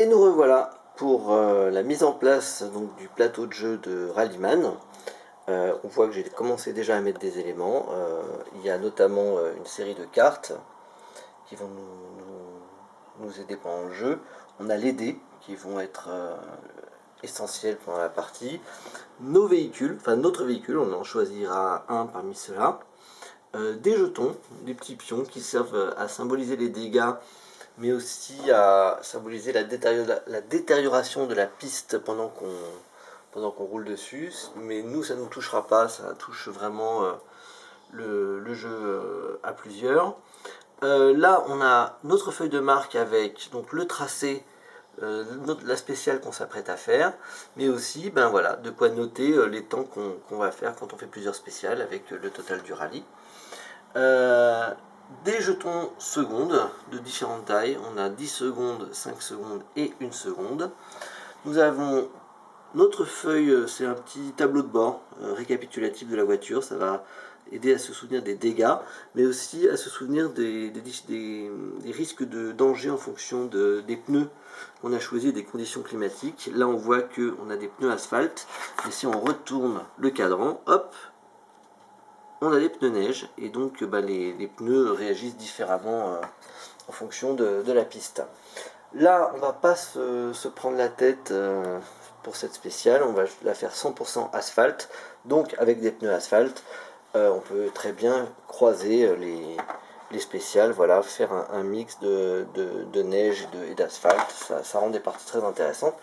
Et nous revoilà pour la mise en place donc, du plateau de jeu de Rallyman. On voit que j'ai commencé déjà à mettre des éléments. Il y a notamment une série de cartes qui vont nous aider pendant le jeu. On a les dés qui vont être essentiels pendant la partie. Nos véhicules, enfin notre véhicule, on en choisira un parmi ceux-là. Des jetons, des petits pions qui servent à symboliser les dégâts, mais aussi à symboliser la détérioration de la piste pendant qu'on roule dessus. Mais nous, ça ne nous touchera pas, ça touche vraiment le jeu à plusieurs. Là, on a notre feuille de marque avec donc, le tracé, la spéciale qu'on s'apprête à faire, mais aussi ben, voilà, de quoi noter les temps qu'on va faire quand on fait plusieurs spéciales avec le total du rallye. Des jetons secondes de différentes tailles. On a 10 secondes, 5 secondes et 1 seconde. Nous avons notre feuille, c'est un petit tableau de bord récapitulatif de la voiture. Ça va aider à se souvenir des dégâts, mais aussi à se souvenir des risques de danger en fonction des pneus qu'on a choisi et des conditions climatiques. Là, on voit qu'on a des pneus asphalte, et si on retourne le cadran, hop, on a des pneus neige, et donc les pneus réagissent différemment en fonction de la piste. Là, on va pas se prendre la tête pour cette spéciale, on va la faire 100% asphalte, donc avec des pneus asphalte. On peut très bien croiser les spéciales, voilà, faire un mix de neige et d'asphalte, ça rend des parties très intéressantes,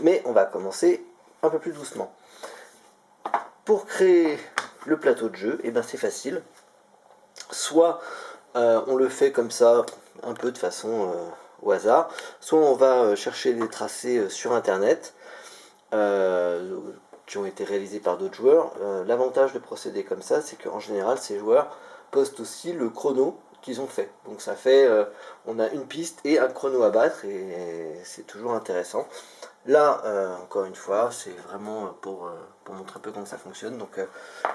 mais on va commencer un peu plus doucement. Pour créer le plateau de jeu, et ben c'est facile. Soit on le fait comme ça, un peu de façon au hasard, soit on va chercher des tracés sur internet qui ont été réalisés par d'autres joueurs. L'avantage de procéder comme ça, c'est qu'en général, ces joueurs postent aussi le chrono qu'ils ont fait. Donc ça fait, on a une piste et un chrono à battre, et c'est toujours intéressant. Là, encore une fois, c'est vraiment pour montrer un peu comment ça fonctionne. Donc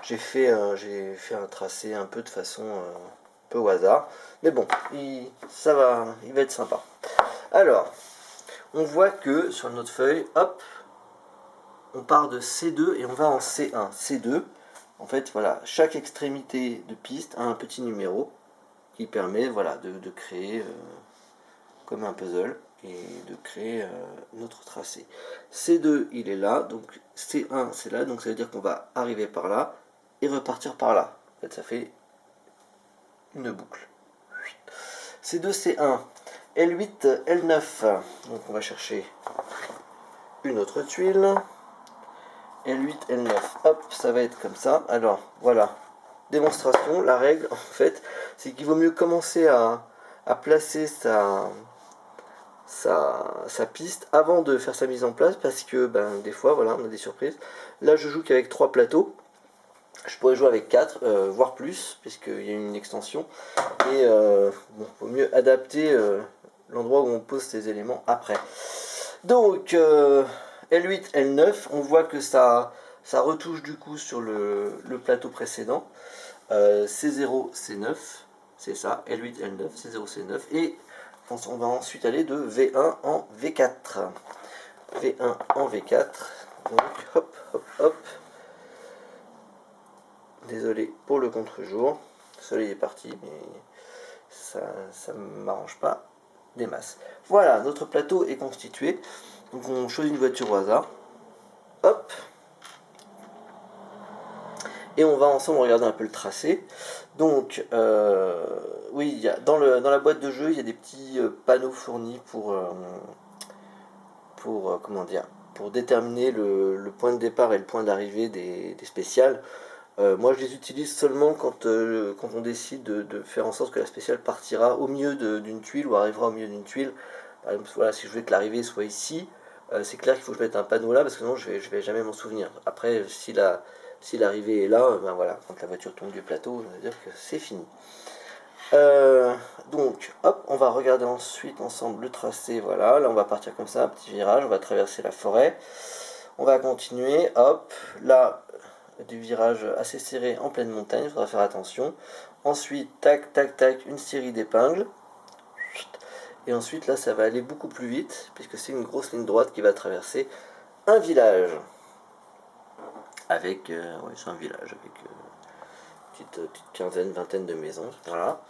j'ai fait un tracé un peu de façon un peu au hasard. Mais bon, il va être sympa. Alors, on voit que sur notre feuille, hop, on part de C2 et on va en C1. C2, en fait, voilà, chaque extrémité de piste a un petit numéro qui permet voilà, de créer comme un puzzle et de créer notre tracé. C2 il est là, donc C1 c'est là, donc ça veut dire qu'on va arriver par là et repartir par là. En fait ça fait une boucle. C2 C1, L8 L9, donc on va chercher une autre tuile. L8 L9, hop, ça va être comme ça. Alors voilà, démonstration, la règle en fait c'est qu'il vaut mieux commencer à placer sa piste avant de faire sa mise en place, parce que des fois voilà, on a des surprises. Là je joue qu'avec 3 plateaux, je pourrais jouer avec 4 voire plus puisqu'il y a une extension, et bon, vaut mieux adapter l'endroit où on pose ces éléments après. Donc L8 L9, on voit que ça retouche du coup sur le plateau précédent. C0 C9, c'est ça, L8 L9, C0 C9, et on va ensuite aller de V1 en V4. V1 en V4. Donc hop, hop, hop. Désolé pour le contre-jour. Le soleil est parti, mais ça ne m'arrange pas des masses. Voilà, notre plateau est constitué. Donc on choisit une voiture au hasard. Hop. Et on va ensemble regarder un peu le tracé. Donc, oui, dans la boîte de jeu, il y a des petits panneaux fournis pour déterminer le point de départ et le point d'arrivée des spéciales. Moi, je les utilise seulement quand on décide de faire en sorte que la spéciale partira au milieu d'une tuile ou arrivera au milieu d'une tuile. Par exemple, voilà, si je veux que l'arrivée soit ici, c'est clair qu'il faut que je mette un panneau là, parce que sinon je vais jamais m'en souvenir. Après, si l'arrivée est là, voilà, quand la voiture tombe du plateau, ça veut dire que c'est fini. Donc, hop, on va regarder ensuite ensemble le tracé. Voilà, là on va partir comme ça, un petit virage, on va traverser la forêt. On va continuer, hop, là, du virage assez serré en pleine montagne, il faudra faire attention. Ensuite, tac, tac, tac, une série d'épingles. Et ensuite là ça va aller beaucoup plus vite puisque c'est une grosse ligne droite qui va traverser un village. Avec, ouais, c'est un village avec petite quinzaine, vingtaine de maisons. Voilà.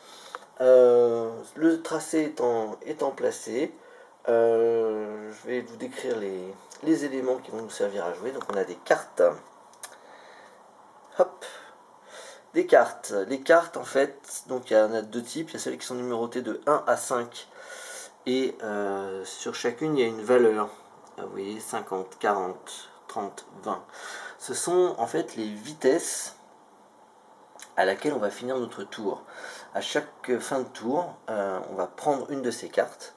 Le tracé étant placé, je vais vous décrire les éléments qui vont nous servir à jouer. Donc on a des cartes. Hop. Des cartes. Les cartes en fait, donc il y en a deux types. Il y a celles qui sont numérotées de 1 à 5. Et sur chacune il y a une valeur. Vous voyez, 50, 40, 30, 20. Ce sont en fait les vitesses à laquelle on va finir notre tour. À chaque fin de tour, on va prendre une de ces cartes,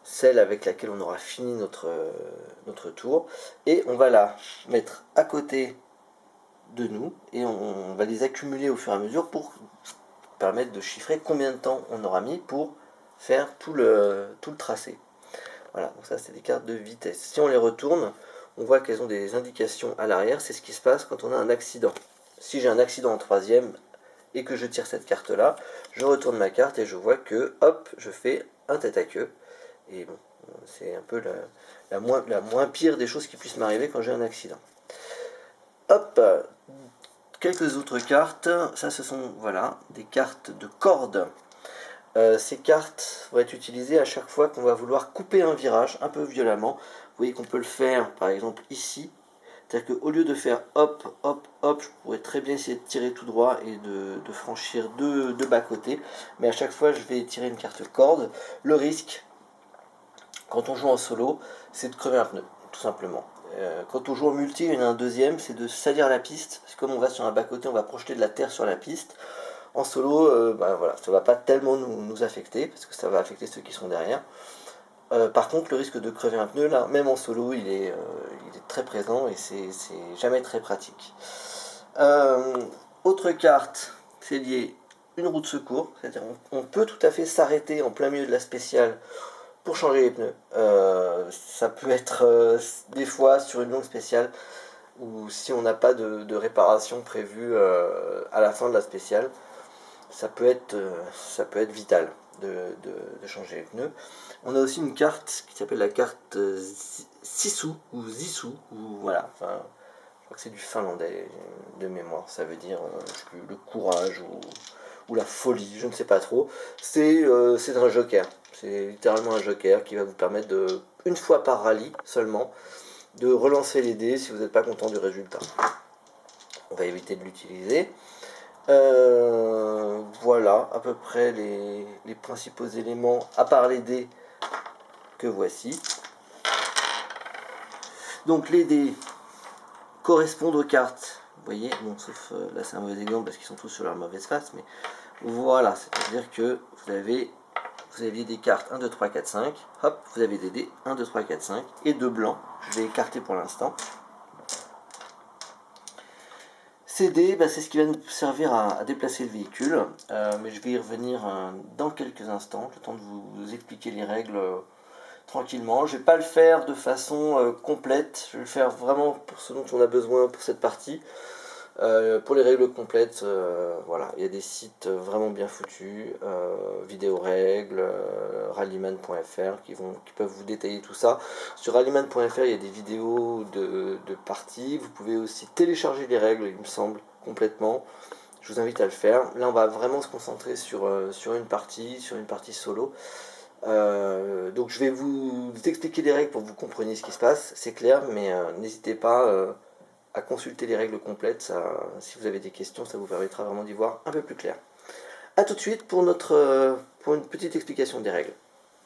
celle avec laquelle on aura fini notre tour, et on va la mettre à côté de nous, et on va les accumuler au fur et à mesure pour permettre de chiffrer combien de temps on aura mis pour faire tout le tracé. Voilà, donc ça c'est des cartes de vitesse. Si on les retourne, on voit qu'elles ont des indications à l'arrière, c'est ce qui se passe quand on a un accident. Si j'ai un accident en troisième et que je tire cette carte là, je retourne ma carte et je vois que hop, je fais un tête à queue. Et bon, c'est un peu la moins pire des choses qui puissent m'arriver quand j'ai un accident. Hop, quelques autres cartes, ça ce sont voilà, des cartes de cordes. Ces cartes vont être utilisées à chaque fois qu'on va vouloir couper un virage un peu violemment. Vous voyez qu'on peut le faire par exemple ici. C'est-à-dire qu'au lieu de faire hop, hop, hop, je pourrais très bien essayer de tirer tout droit et de franchir deux bas-côtés. Mais à chaque fois, je vais tirer une carte corde. Le risque, quand on joue en solo, c'est de crever un pneu, tout simplement. Quand on joue en multi, il y en a un deuxième, c'est de salir la piste. Parce que comme on va sur un bas-côté, on va projeter de la terre sur la piste. En solo, voilà, ça ne va pas tellement nous affecter, parce que ça va affecter ceux qui sont derrière. Par contre, le risque de crever un pneu, là, même en solo, il est très présent et c'est jamais très pratique. Autre carte, c'est lié une roue de secours, c'est-à-dire on peut tout à fait s'arrêter en plein milieu de la spéciale pour changer les pneus. Ça peut être des fois sur une longue spéciale ou si on n'a pas de réparation prévue à la fin de la spéciale, ça peut être vital de changer les pneus. On a aussi une carte qui s'appelle la carte Sisu ou Zisu, ou voilà, enfin, je crois que c'est du finlandais de mémoire, ça veut dire je sais plus, le courage ou la folie, je ne sais pas trop. C'est un joker, c'est littéralement un joker qui va vous permettre de, une fois par rallye seulement, de relancer les dés si vous n'êtes pas content du résultat. On va éviter de l'utiliser. Voilà à peu près les principaux éléments, à part les dés que voici. Donc les dés correspondent aux cartes. Vous voyez, bon, sauf là c'est un mauvais exemple parce qu'ils sont tous sur leur mauvaise face, mais voilà, c'est-à-dire que vous aviez des cartes 1, 2, 3, 4, 5, hop, vous avez des dés 1, 2, 3, 4, 5, et 2 blancs, je vais écarter pour l'instant. Ces dés, c'est ce qui va nous servir à déplacer le véhicule, mais je vais y revenir dans quelques instants, le temps de vous expliquer les règles tranquillement. Je ne vais pas le faire de façon complète, je vais le faire vraiment pour ce dont on a besoin pour cette partie. Pour les règles complètes, voilà, il y a des sites vraiment bien foutus, vidéo règles, rallyman.fr qui peuvent vous détailler tout ça. Sur rallyman.fr, il y a des vidéos de parties. Vous pouvez aussi télécharger les règles, il me semble, complètement. Je vous invite à le faire. Là, on va vraiment se concentrer sur une partie solo. Donc je vais vous expliquer les règles pour que vous compreniez ce qui se passe, c'est clair, mais n'hésitez pas à consulter les règles complètes, si vous avez des questions, ça vous permettra vraiment d'y voir un peu plus clair. A tout de suite pour une petite explication des règles.